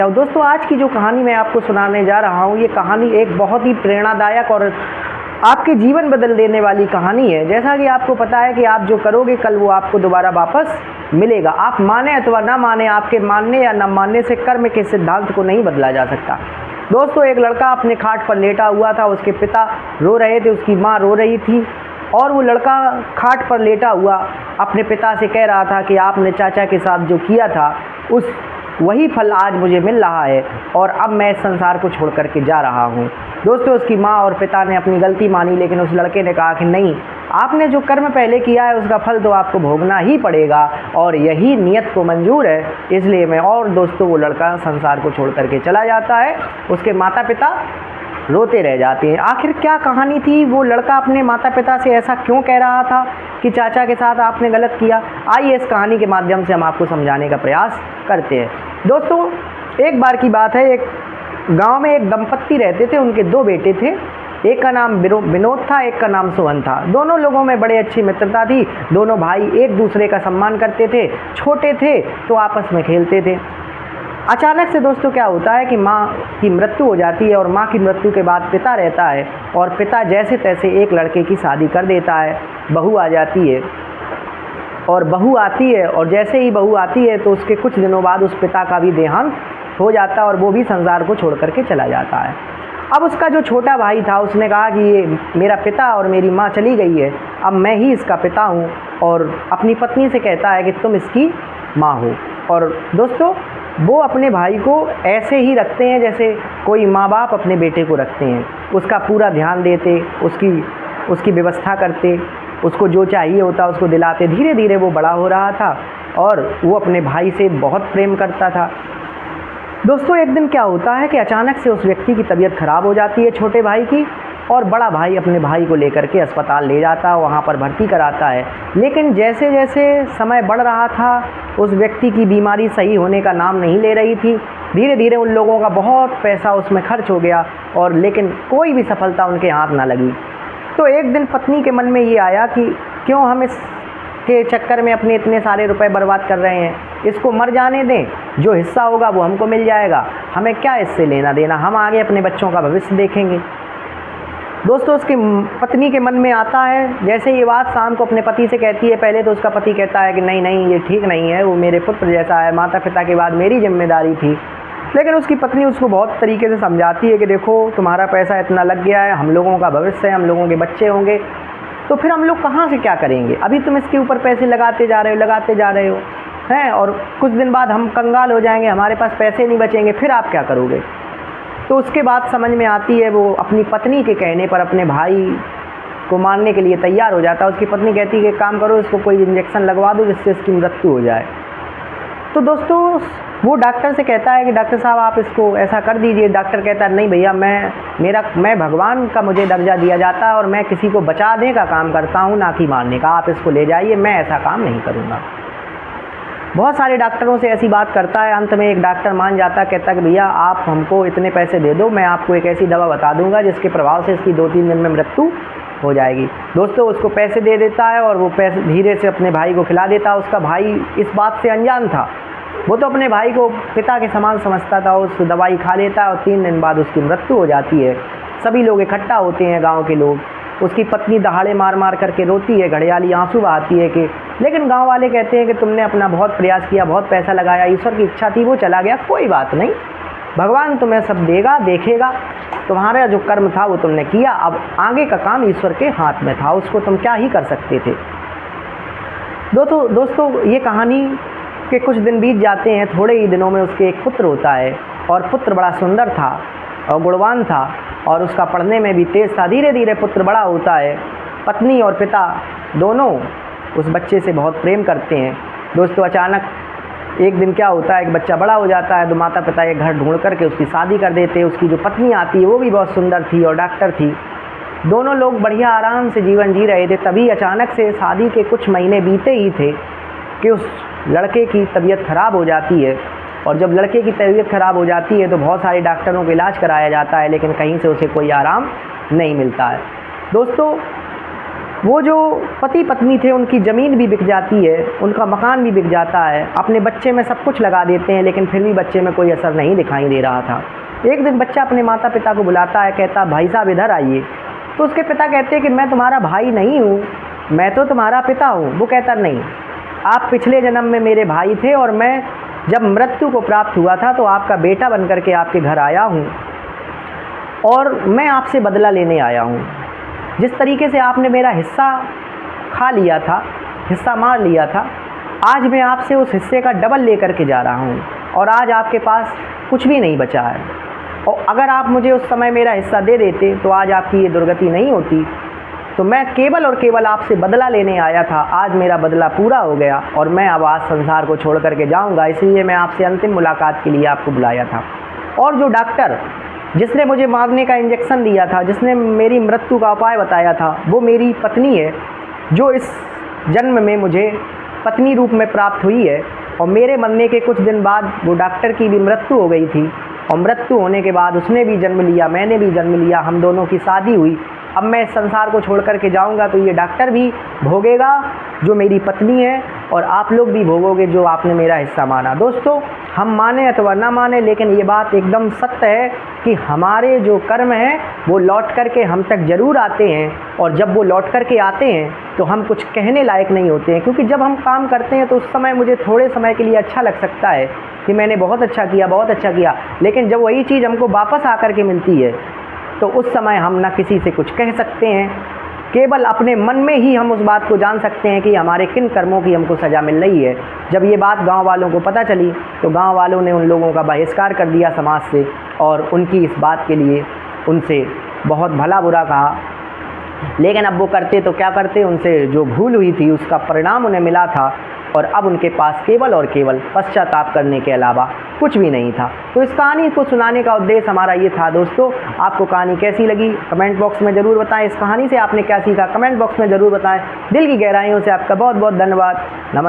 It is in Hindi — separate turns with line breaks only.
दोस्तों, आज की जो कहानी मैं आपको सुनाने जा रहा हूँ, ये कहानी एक बहुत ही प्रेरणादायक और आपके जीवन बदल देने वाली कहानी है। जैसा कि आपको पता है कि आप जो करोगे कल वो आपको दोबारा वापस मिलेगा। आप माने अथवा ना माने, आपके मानने या न मानने से कर्म के सिद्धांत को नहीं बदला जा सकता। दोस्तों, एक लड़का अपने खाट पर लेटा हुआ था। उसके पिता रो रहे थे, उसकी माँ रो रही थी और वो लड़का खाट पर लेटा हुआ अपने पिता से कह रहा था कि आपने चाचा के साथ जो किया था उस वही फल आज मुझे मिल रहा है और अब मैं इस संसार को छोड़ करके जा रहा हूँ। दोस्तों, उसकी माँ और पिता ने अपनी गलती मानी, लेकिन उस लड़के ने कहा कि नहीं, आपने जो कर्म पहले किया है उसका फल तो आपको भोगना ही पड़ेगा और यही नियत को मंजूर है, इसलिए मैं। और दोस्तों, वो लड़का संसार को छोड़ करके चला जाता है। उसके माता पिता रोते रह जाते हैं। आखिर क्या कहानी थी? वो लड़का अपने माता पिता से ऐसा क्यों कह रहा था कि चाचा के साथ आपने गलत किया? आइए इस कहानी के माध्यम से हम आपको समझाने का प्रयास करते हैं। दोस्तों, एक बार की बात है, एक गांव में एक दंपत्ति रहते थे। उनके दो बेटे थे। एक का नाम विनोद था, एक का नाम सोहन था। दोनों लोगों में बड़े अच्छी मित्रता थी। दोनों भाई एक दूसरे का सम्मान करते थे। छोटे थे तो आपस में खेलते थे। अचानक से दोस्तों क्या होता है कि माँ की मृत्यु हो जाती है और माँ की मृत्यु के बाद पिता रहता है और पिता जैसे तैसे एक लड़के की शादी कर देता है। बहू आ जाती है और बहू आती है और जैसे ही बहू आती है तो उसके कुछ दिनों बाद उस पिता का भी देहांत हो जाता है और वो भी संसार को छोड़ करके चला जाता है। अब उसका जो छोटा भाई था उसने कहा कि ये मेरा पिता और मेरी माँ चली गई है, अब मैं ही इसका पिता हूँ, और अपनी पत्नी से कहता है कि तुम इसकी माँ हो। और दोस्तों, वो अपने भाई को ऐसे ही रखते हैं जैसे कोई माँ बाप अपने बेटे को रखते हैं। उसका पूरा ध्यान देते, उसकी व्यवस्था करते, उसको जो चाहिए होता उसको दिलाते। धीरे धीरे वो बड़ा हो रहा था और वो अपने भाई से बहुत प्रेम करता था। दोस्तों, एक दिन क्या होता है कि अचानक से उस व्यक्ति की तबीयत ख़राब हो जाती है, छोटे भाई की, और बड़ा भाई अपने भाई को लेकर के अस्पताल ले जाता है, वहाँ पर भर्ती कराता है। लेकिन जैसे जैसे समय बढ़ रहा था उस व्यक्ति की बीमारी सही होने का नाम नहीं ले रही थी। धीरे धीरे उन लोगों का बहुत पैसा उसमें खर्च हो गया और लेकिन कोई भी सफलता उनके हाथ ना लगी। तो एक दिन पत्नी के मन में ये आया कि क्यों हम इसके चक्कर में अपने इतने सारे रुपए बर्बाद कर रहे हैं, इसको मर जाने दें, जो हिस्सा होगा वो हमको मिल जाएगा, हमें क्या इससे लेना देना, हम आगे अपने बच्चों का भविष्य देखेंगे। दोस्तों, उसकी पत्नी के मन में आता है। जैसे ये बात शाम को अपने पति से कहती है, पहले तो उसका पति कहता है कि नहीं नहीं, ये ठीक नहीं है, वो मेरे पुत्र जैसा है, माता पिता के बाद मेरी जिम्मेदारी थी। लेकिन उसकी पत्नी उसको बहुत तरीके से समझाती है कि देखो, तुम्हारा पैसा इतना लग गया है, हम लोगों का भविष्य है, हम लोगों के बच्चे होंगे, तो फिर हम लोग कहाँ से क्या करेंगे? अभी तुम इसके ऊपर पैसे लगाते जा रहे हो हैं, और कुछ दिन बाद हम कंगाल हो जाएंगे, हमारे पास पैसे नहीं बचेंगे, फिर आप क्या करोगे? तो उसके बाद समझ में आती है, वो अपनी पत्नी के कहने पर अपने भाई को मारने के लिए तैयार हो जाता है। उसकी पत्नी कहती है कि एक काम करो, इसको कोई इंजेक्शन लगवा दो जिससे इसकी मृत्यु हो जाए। तो दोस्तों, वो डॉक्टर से कहता है कि डॉक्टर साहब आप इसको ऐसा कर दीजिए। डॉक्टर कहता है नहीं भैया, मैं भगवान का मुझे दर्जा दिया जाता है और मैं किसी को बचाने का काम करता हूँ, ना कि मारने का। आप इसको ले जाइए, मैं ऐसा काम नहीं करूँगा। बहुत सारे डॉक्टरों से ऐसी बात करता है। अंत में एक डॉक्टर मान जाता है, कहता है कि भैया आप हमको इतने पैसे दे दो, मैं आपको एक ऐसी दवा बता दूंगा जिसके प्रभाव से इसकी 2-3 दिन में मृत्यु हो जाएगी। दोस्तों, उसको पैसे दे देता है और वो पैसे धीरे से अपने भाई को खिला देता है। उसका भाई इस बात से अनजान था, वो तो अपने भाई को पिता के समान समझता था। उस दवाई खा लेता है और 3 दिन बाद उसकी मृत्यु हो जाती है। सभी लोग इकट्ठा होते हैं, गाँव के लोग। उसकी पत्नी दहाड़े मार मार करके रोती है, घड़ियाली आंसू बहाती है कि, लेकिन गांव वाले कहते हैं कि तुमने अपना बहुत प्रयास किया, बहुत पैसा लगाया, ईश्वर की इच्छा थी वो चला गया, कोई बात नहीं, भगवान तुम्हें सब देगा, देखेगा, तुम्हारा जो कर्म था वो तुमने किया, अब आगे का काम ईश्वर के हाथ में था, उसको तुम क्या ही कर सकते थे। दोस्तों, ये कहानी के कुछ दिन बीत जाते हैं। थोड़े ही दिनों में उसके एक पुत्र होता है और पुत्र बड़ा सुंदर था और गुणवान था और उसका पढ़ने में भी तेज़ था। धीरे धीरे पुत्र बड़ा होता है। पत्नी और पिता दोनों उस बच्चे से बहुत प्रेम करते हैं। दोस्तों, अचानक एक दिन क्या होता है कि बच्चा बड़ा हो जाता है तो माता पिता एक घर ढूंढ करके उसकी शादी कर देते हैं। उसकी जो पत्नी आती है वो भी बहुत सुंदर थी और डॉक्टर थी। दोनों लोग बढ़िया आराम से जीवन जी रहे थे। तभी अचानक से शादी के कुछ महीने बीते ही थे कि उस लड़के की तबीयत ख़राब हो जाती है। और जब लड़के की तबीयत ख़राब हो जाती है तो बहुत सारे डॉक्टरों का इलाज कराया जाता है, लेकिन कहीं से उसे कोई आराम नहीं मिलता है। दोस्तों, वो जो पति पत्नी थे उनकी ज़मीन भी बिक जाती है, उनका मकान भी बिक जाता है, अपने बच्चे में सब कुछ लगा देते हैं, लेकिन फिर भी बच्चे में कोई असर नहीं दिखाई दे रहा था। एक दिन बच्चा अपने माता पिता को बुलाता है, कहता भाई साहब इधर आइए। तो उसके पिता कहते हैं कि मैं तुम्हारा भाई नहीं हूँ, मैं तो तुम्हारा पिता हूँ। वो कहता नहीं, आप पिछले जन्म में मेरे भाई थे और मैं जब मृत्यु को प्राप्त हुआ था तो आपका बेटा बन करके आपके घर आया हूँ और मैं आपसे बदला लेने आया हूँ। जिस तरीके से आपने मेरा हिस्सा खा लिया था, हिस्सा मार लिया था, आज मैं आपसे उस हिस्से का डबल लेकर के जा रहा हूँ और आज आपके पास कुछ भी नहीं बचा है। और अगर आप मुझे उस समय मेरा हिस्सा दे देते तो आज आपकी ये दुर्गति नहीं होती। तो मैं केवल और केवल आपसे बदला लेने आया था, आज मेरा बदला पूरा हो गया और मैं अब आज संसार को छोड़ करके जाऊंगा, इसलिए मैं आपसे अंतिम मुलाकात के लिए आपको बुलाया था। और जो डॉक्टर जिसने मुझे मारने का इंजेक्शन दिया था, जिसने मेरी मृत्यु का उपाय बताया था, वो मेरी पत्नी है, जो इस जन्म में मुझे पत्नी रूप में प्राप्त हुई है। और मेरे मरने के कुछ दिन बाद वो डॉक्टर की भी मृत्यु हो गई थी और मृत्यु होने के बाद उसने भी जन्म लिया, मैंने भी जन्म लिया, हम दोनों की शादी हुई। अब मैं इस संसार को छोड़ करके जाऊंगा तो ये डॉक्टर भी भोगेगा जो मेरी पत्नी है और आप लोग भी भोगोगे जो आपने मेरा हिस्सा माना। दोस्तों, हम माने अथवा ना माने, लेकिन ये बात एकदम सत्य है कि हमारे जो कर्म हैं वो लौट करके हम तक ज़रूर आते हैं। और जब वो लौट करके आते हैं तो हम कुछ कहने लायक नहीं होते हैं, क्योंकि जब हम काम करते हैं तो उस समय मुझे थोड़े समय के लिए अच्छा लग सकता है कि मैंने बहुत अच्छा किया, बहुत अच्छा किया, लेकिन जब वही चीज़ हमको वापस आकर के मिलती है तो उस समय हम ना किसी से कुछ कह सकते हैं, केवल अपने मन में ही हम उस बात को जान सकते हैं कि हमारे किन कर्मों की हमको सज़ा मिल रही है। जब ये बात गांव वालों को पता चली तो गांव वालों ने उन लोगों का बहिष्कार कर दिया समाज से और उनकी इस बात के लिए उनसे बहुत भला बुरा कहा। लेकिन अब वो करते तो क्या करते, उनसे जो भूल हुई थी उसका परिणाम उन्हें मिला था और अब उनके पास केवल और केवल पश्चाताप करने के अलावा कुछ भी नहीं था। तो इस कहानी को सुनाने का उद्देश्य हमारा ये था। दोस्तों, आपको कहानी कैसी लगी कमेंट बॉक्स में ज़रूर बताएं। इस कहानी से आपने क्या सीखा कमेंट बॉक्स में ज़रूर बताएं। दिल की गहराइयों से आपका बहुत बहुत धन्यवाद। नमस्कार।